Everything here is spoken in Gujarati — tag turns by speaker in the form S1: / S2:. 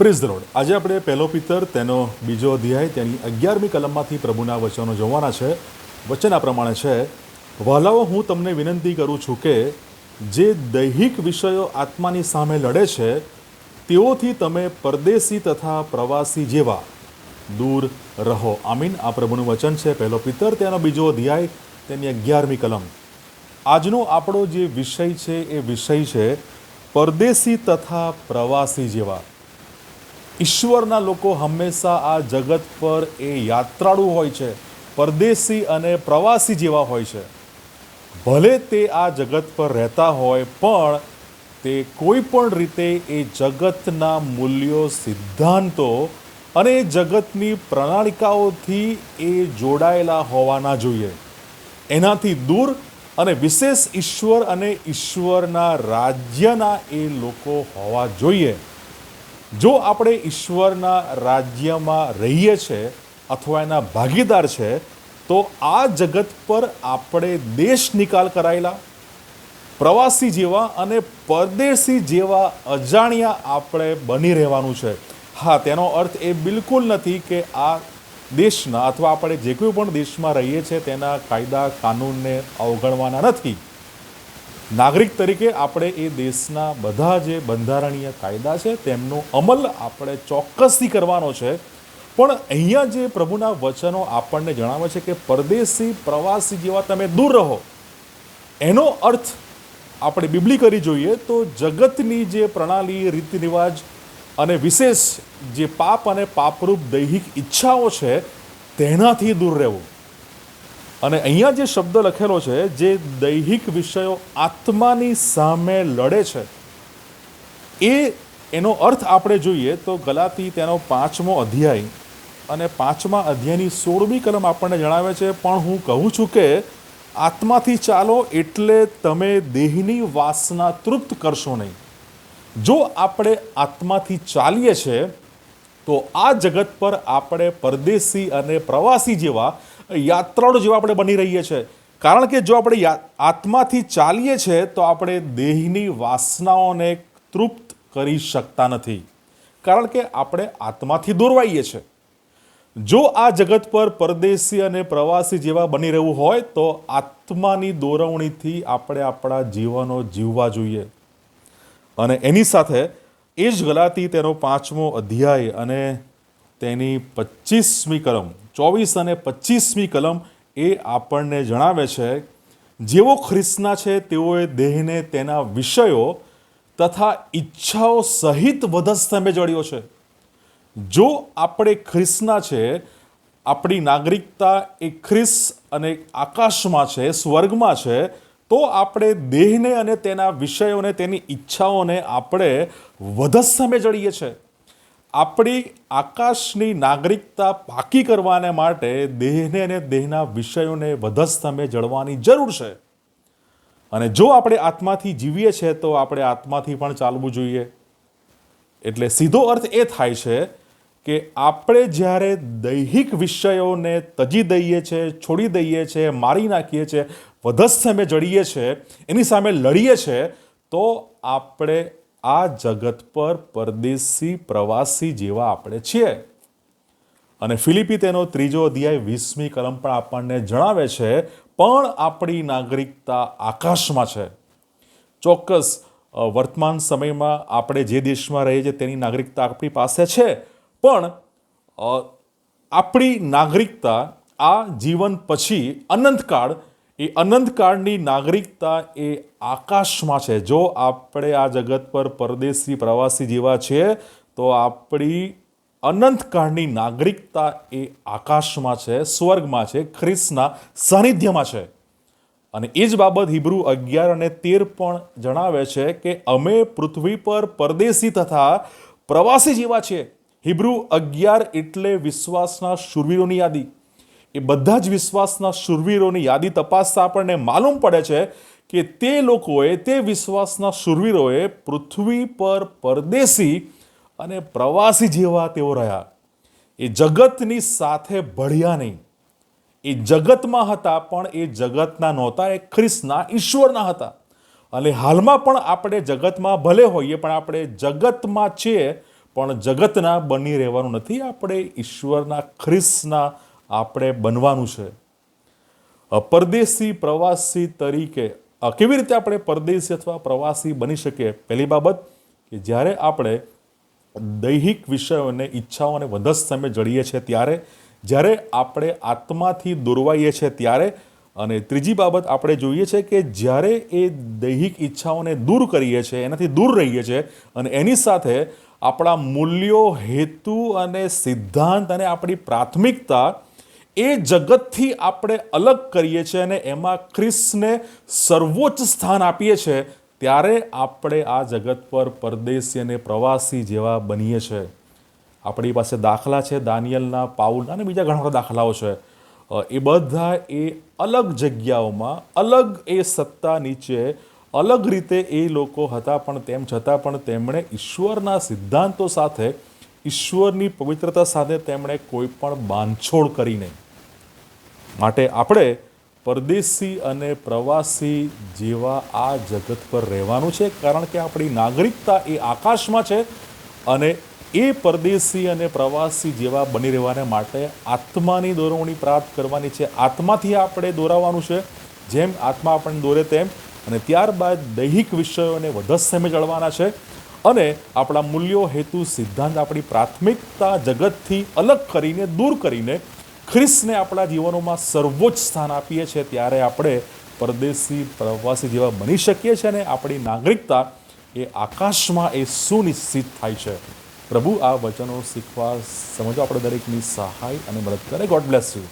S1: Praise the lord. આજે આપણે પહેલો પિતર તેનો બીજો અધ્યાય તેની 11મી કલમમાંથી પ્રભુના વચનો જોવાના છે। વચન આ પ્રમાણે છે, વહાલાઓ, હું તમને વિનંતી કરું છું કે જે દૈહિક વિષયો આત્માની સામે લડે છે તેઓથી તમે પરદેશી તથા પ્રવાસી જેવા દૂર રહો। આમીન। આ પ્રભુનું વચન છે, પહેલો પિતર તેનો બીજો અધ્યાય તેની 11મી કલમ। આજનો આપણો જે વિષય છે એ વિષય છે પરદેશી તથા પ્રવાસી જેવા। ઈશ્વરના લોકો હંમેશા આ જગત પર એ યાત્રાળુ હોય છે, પરદેશી અને પ્રવાસી જેવા હોય છે। ભલે તે આ જગત પર રહેતા હોય પણ તે કોઈ પણ રીતે એ જગતના મૂલ્યો, સિદ્ધાંતો અને જગતની પ્રણાલિકાઓથી એ જોડાયેલા હોવા ના જોઈએ। એનાથી દૂર અને વિશેષ ઈશ્વર અને ઈશ્વરના રાજ્યના એ લોકો હોવા જોઈએ। જો આપણે ઈશ્વરના રાજ્યમાં રહીએ છીએ અથવા એના ભાગીદાર છે તો આ જગત પર આપણે દેશ નિકાલ કરાયેલા, પ્રવાસી જેવા અને પરદેશી જેવા અજાણ્યા આપણે બની રહેવાનું છે। હા, તેનો અર્થ એ બિલકુલ નથી કે આ દેશના અથવા આપણે જે કોઈ પણ દેશમાં રહીએ છીએ તેના કાયદા કાનૂનને અવગણવાના નથી। નાગરિક તરીકે આપણે એ દેશના બધા જે બંધારણીય કાયદા છે તેમનો અમલ આપણે ચોક્કસથી કરવાનો છે। પણ અહીંયા જે પ્રભુના વચનો આપણને જણાવે છે કે પરદેશી પ્રવાસી જેવા તમે દૂર રહો, એનો અર્થ આપણે બિબલિકલી જોઈએ તો જગતની જે પ્રણાલી, રીતિ રિવાજ અને વિશેષ જે પાપ અને પાપરૂપ દૈહિક ઈચ્છાઓ છે તેનાથી દૂર રહેવું। અને અહીંયા જે શબ્દ લખેલો છે, જે દૈહિક વિષયો આત્માની સામે લડે છે, એનો અર્થ આપણે જોઈએ તો ગલાતી તેનો 5મો અધ્યાય અને 5મા અધ્યાયની 16મી કલમ આપણને જણાવે છે, પણ હું કહું છું કે આત્માથી ચાલો એટલે તમે દેહની વાસના તૃપ્ત કરશો નહીં। જો આપણે આત્માથી ચાલીએ છીએ તો આ જગત પર આપણે પરદેશી અને પ્રવાસી જેવા યાત્રાળુ જેવા આપણે બની રહીએ છીએ। કારણ કે જો આપણે આત્માથી ચાલીએ છીએ તો આપણે દેહની વાસનાઓને તૃપ્ત કરી શકતા નથી, કારણ કે આપણે આત્માથી દોરવાઈએ છીએ। જો આ જગત પર પરદેશી અને પ્રવાસી જેવા બની રહેવું હોય તો આત્માની દોરવણીથી આપણે આપણા જીવનો જીવવા જોઈએ। અને એની સાથે એ જ ગલાતી તેનો 5મો અધ્યાય અને તેની 25મી કલમ, 24 અને 25મી કલમ એ આપણને જણાવે છે, જેઓ ખ્રિસ્તના છે તેઓએ દેહને તેના વિષયો તથા ઈચ્છાઓ સહિત વધસ્તંભે જડ્યો છે। જો આપણે ખ્રિસ્તના છે, આપણી નાગરિકતા એ ખ્રિસ્ત અને આકાશમાં છે, સ્વર્ગમાં છે, તો આપણે દેહને અને તેના વિષયોને, તેની ઈચ્છાઓને આપણે વધસ્તંભે જડીએ છીએ। આપણી આકાશની નાગરિકતા પાકી કરવાને માટે દેહને અને દેહના વિષયોને વધસ્તંભે જળવાની જરૂર છે। અને જો આપણે આત્માથી જીવીએ છીએ તો આપણે આત્માથી પણ ચાલવું જોઈએ। એટલે સીધો અર્થ એ થાય છે કે આપણે જ્યારે દૈહિક વિષયોને તજી દઈએ છીએ, છોડી દઈએ છીએ, મારી નાખીએ છીએ, વધસ્તંભે જડીએ છીએ, એની સામે લડીએ છીએ, તો આપણે આ જગત પર પરદેશી પ્રવાસી જેવા આપણે છીએ। અને ફિલિપી તેનો 3જો અધ્યાય 20મી કલમ પણ આપણને જણાવે છે, પણ આપણી નાગરિકતા આકાશમાં છે। ચોક્કસ વર્તમાન સમયમાં આપણે જે દેશમાં રહીએ છીએ તેની નાગરિકતા આપણી પાસે છે, પણ આપણી નાગરિકતા આ જીવન પછી અનંતકાળ, એ અનંતકાળની નાગરિકતા એ આકાશમાં છે। જો આપણે આ જગત પર પરદેશી પ્રવાસી જેવા છીએ તો આપણી અનંતકાળની નાગરિકતા એ આકાશમાં છે, સ્વર્ગમાં છે, ખ્રિસ્તના સાનિધ્યમાં છે। અને એ જ બાબત હિબ્રુ 11 અને 13 પણ જણાવે છે કે અમે પૃથ્વી પર પરદેશી તથા પ્રવાસી જેવા છીએ। હિબ્રુ 11 એટલે વિશ્વાસના શૂરવીરોની યાદી। એ બધા જ વિશ્વાસના શૂરવીરોની યાદી તપાસતા આપણને માલુમ પડે છે કે તે લોકોએ, તે વિશ્વાસના શૂરવીરોએ પૃથ્વી પર પરદેશી અને પ્રવાસી જેવા તેઓ રહ્યા। એ જગતની સાથે ભળ્યા નહીં, એ જગતમાં હતા પણ એ જગતના નહોતા, એ ખ્રિસ્તના, ઈશ્વરના હતા। અને હાલમાં પણ આપણે જગતમાં ભલે હોઈએ પણ આપણે જગતમાં છીએ પણ જગતના બની રહેવાનું નથી. આપણે ઈશ્વરના ખ્રિસ્તના આપણે બનવાનું છે. પરદેશી પ્રવાસી તરીકે કેવી રીતે આપણે પરદેશી અથવા પ્રવાસી બની શકીએ? પહેલી બાબત કે જ્યારે આપણે દૈહિક વિષયોને ઈચ્છાઓને વધસ્તંભે જડીએ છીએ ત્યારે, જ્યારે આપણે આત્માથી દોરવાઈએ છીએ ત્યારે, અને ત્રીજી બાબત આપણે જોઈએ છે કે જ્યારે એ દૈહિક ઈચ્છાઓને દૂર કરીએ છીએ, એનાથી દૂર રહીએ છીએ અને એની સાથે આપણા મૂલ્યો, હેતુ અને સિદ્ધાંત અને આપણી પ્રાથમિકતા એ જગતથી આપણે અલગ કરીએ છીએ અને એમાં ખ્રિસ્તને સર્વોચ્ચ સ્થાન આપીએ છીએ, ત્યારે આપણે આ જગત પર પરદેશી અને પ્રવાસી જેવા બનીએ છીએ. આપણી પાસે દાખલા છે દાનિયેલના, પાઉલના અને બીજા ઘણા બધા દાખલાઓ છે. એ બધા એ અલગ જગ્યાઓમાં, અલગ એ સત્તા નીચે, અલગ રીતે એ લોકો હતા, પણ તેમ છતાં પણ તેમણે ઈશ્વરના સિદ્ધાંતો સાથે, ઈશ્વરની પવિત્રતા સાથે તેમણે કોઈ પણ બાંધછોડ કરી નહીં. માટે આપણે પરદેશી અને પ્રવાસી જેવા આ જગત પર રહેવાનું છે, કારણ કે આપણી નાગરિકતા એ આકાશમાં છે અને એ પરદેશી અને પ્રવાસી જેવા બની રહેવાને માટે આત્માની દોરવણી પ્રાપ્ત કરવાની છે. આત્માથી આપણે દોરાવાનું છે, જેમ આત્મા આપણને દોરે તેમ. અને ત્યારબાદ દૈહિક વિષયોને વધસ્તંભે જળવાના છે અને આપણા મૂલ્યો, હેતુ, સિદ્ધાંત, આપણી પ્રાથમિકતા જગતથી અલગ કરીને, દૂર કરીને ખ્રિસ્તને આપણા જીવનોમાં સર્વોચ્ચ સ્થાન આપીએ છીએ. ત્યારે આપણે પરદેશી પ્રવાસી જેવા બની શકીએ છીએ અને આપણી નાગરિકતા એ આકાશમાં એ સુનિશ્ચિત થાય છે. પ્રભુ આ વચનો શીખવા, સમજવા આપણે દરેકની સહાય અને મદદ કરે. God bless you.